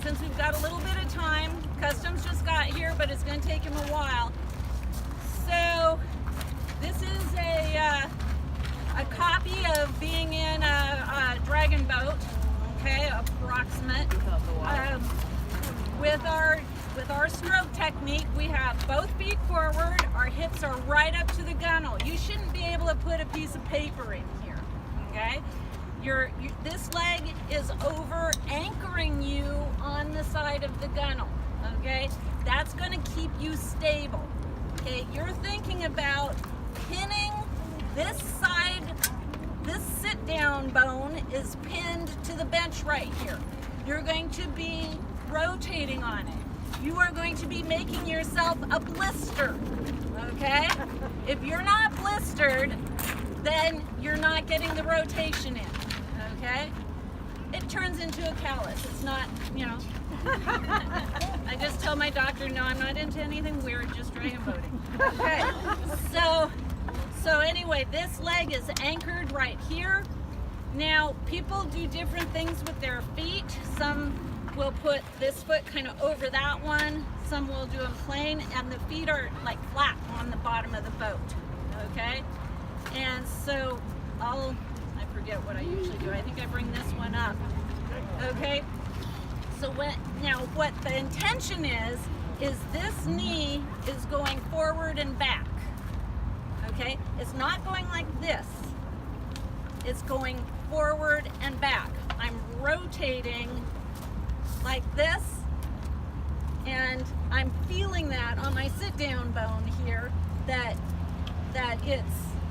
since we've got a little bit of time, Customs just got here, but it's going to take him a while. So this is a copy of being in a dragon boat, okay, approximate. With our stroke technique, we have both feet forward, our hips are right up to the gunnel. You shouldn't be able to put a piece of paper in here, okay? This leg is over anchoring you on the side of the gunnel, okay? That's going to keep you stable, okay? You're thinking about pinning this side, this sit-down bone is pinned to the bench right here. You're going to be rotating on it. You are going to be making yourself a blister, okay? If you're not blistered, then you're not getting the rotation in, okay? It turns into a callus. It's not, you know. I just tell my doctor, no, I'm not into anything weird, just dragon boating. Okay, so anyway, this leg is anchored right here. Now, people do different things with their feet. Some will put this foot kind of over that one. Some will do them plain, and the feet are like flat on the bottom of the boat, okay? And so I forget what I usually do. I think I bring this one up, okay? So what the intention is this knee is going forward and back, okay? It's not going like this. It's going forward and back. I'm rotating like this, and I'm feeling that on my sit-down bone here that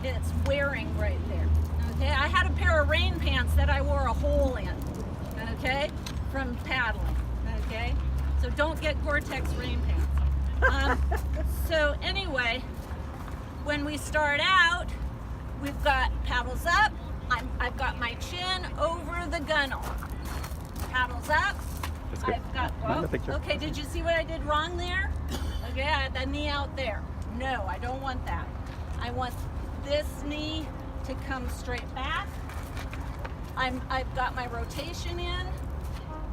it's wearing right there. Okay, I had a pair of rain pants that I wore a hole in, okay, from paddling, okay? So don't get Gore-Tex rain pants. So anyway, when we start out, we've got paddles up, I've got my chin over the gunnel. Paddles up, I've got, well, okay, did you see what I did wrong there? Okay, I had the knee out there. No, I don't want that. I want this knee to come straight back. I've got my rotation in.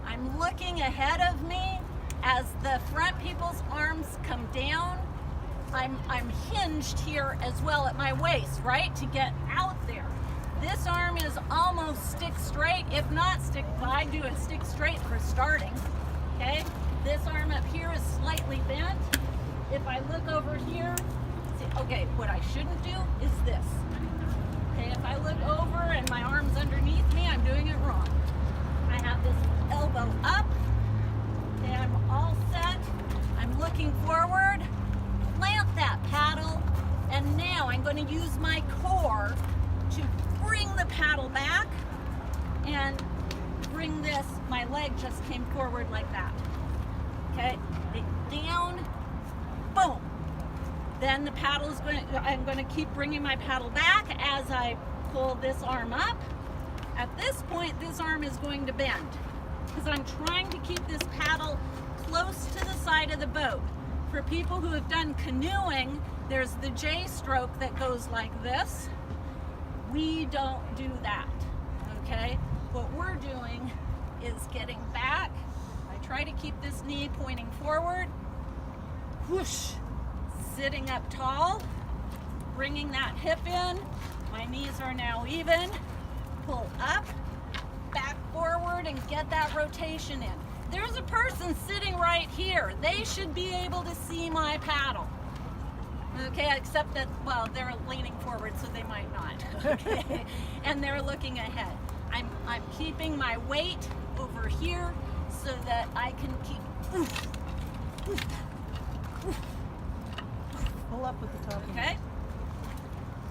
I'm looking ahead of me as the front people's arms come down. I'm hinged here as well at my waist, right, to get out there. This arm is almost stick straight, if not stick, well, I do a stick straight for starting, okay? This arm up here is slightly bent. If I look over here, see, okay, what I shouldn't do is this. Okay, if I look over and my arm's underneath me, I'm doing it wrong. I have this elbow up, okay, I'm all set. I'm looking forward, plant that paddle, and now I'm going to use my core to bring the paddle back and bring this, my leg just came forward like that. Okay, down, boom. Then the paddle is I'm going to keep bringing my paddle back as I pull this arm up. At this point, this arm is going to bend because I'm trying to keep this paddle close to the side of the boat. For people who have done canoeing, there's the J stroke that goes like this. We don't do that, okay? What we're doing is getting back. I try to keep this knee pointing forward. Whoosh, sitting up tall, bringing that hip in. My knees are now even. Pull up, back forward, and get that rotation in. There's a person sitting right here. They should be able to see my paddle. Okay, except that, well, they're leaning forward, so they might not, okay? And they're looking ahead. I'm keeping my weight over here so that I can keep, Pull up with the top hand. okay?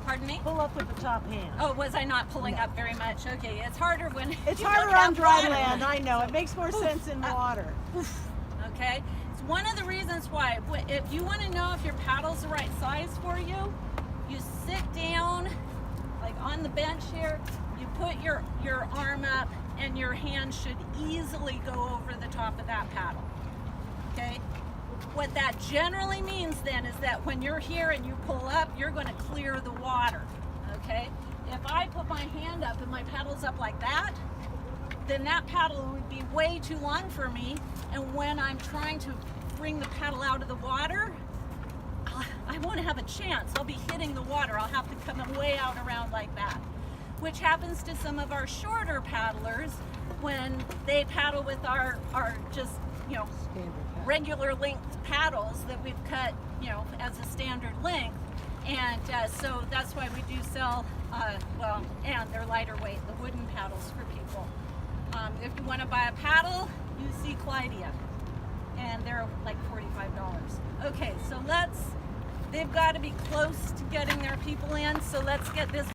Pardon me? Pull up with the top hand. Oh, was I not pulling up very much? Okay, it's harder when It's you harder don't have on dry water. land, I know. It makes more sense in water. Okay? It's one of the reasons why, if you want to know if your paddle's the right size for you, you sit down, like on the bench here, you put your arm up, and your hand should easily go over the top of that paddle. Okay? What that generally means then is that when you're here and you pull up, you're going to clear the water. Okay? If I put my hand up and my paddle's up like that, then that paddle would be way too long for me. And when I'm trying to bring the paddle out of the water, I won't have a chance. I'll be hitting the water. I'll have to come way out around like that, which happens to some of our shorter paddlers when they paddle with our just, you know, regular length paddles that we've cut, you know, as a standard length. And so that's why we do sell, well, and they're lighter weight, the wooden paddles for people. If you want to buy a paddle, you see Clydia, and they're like $45. Okay, so they've got to be close to getting their people in, so let's get this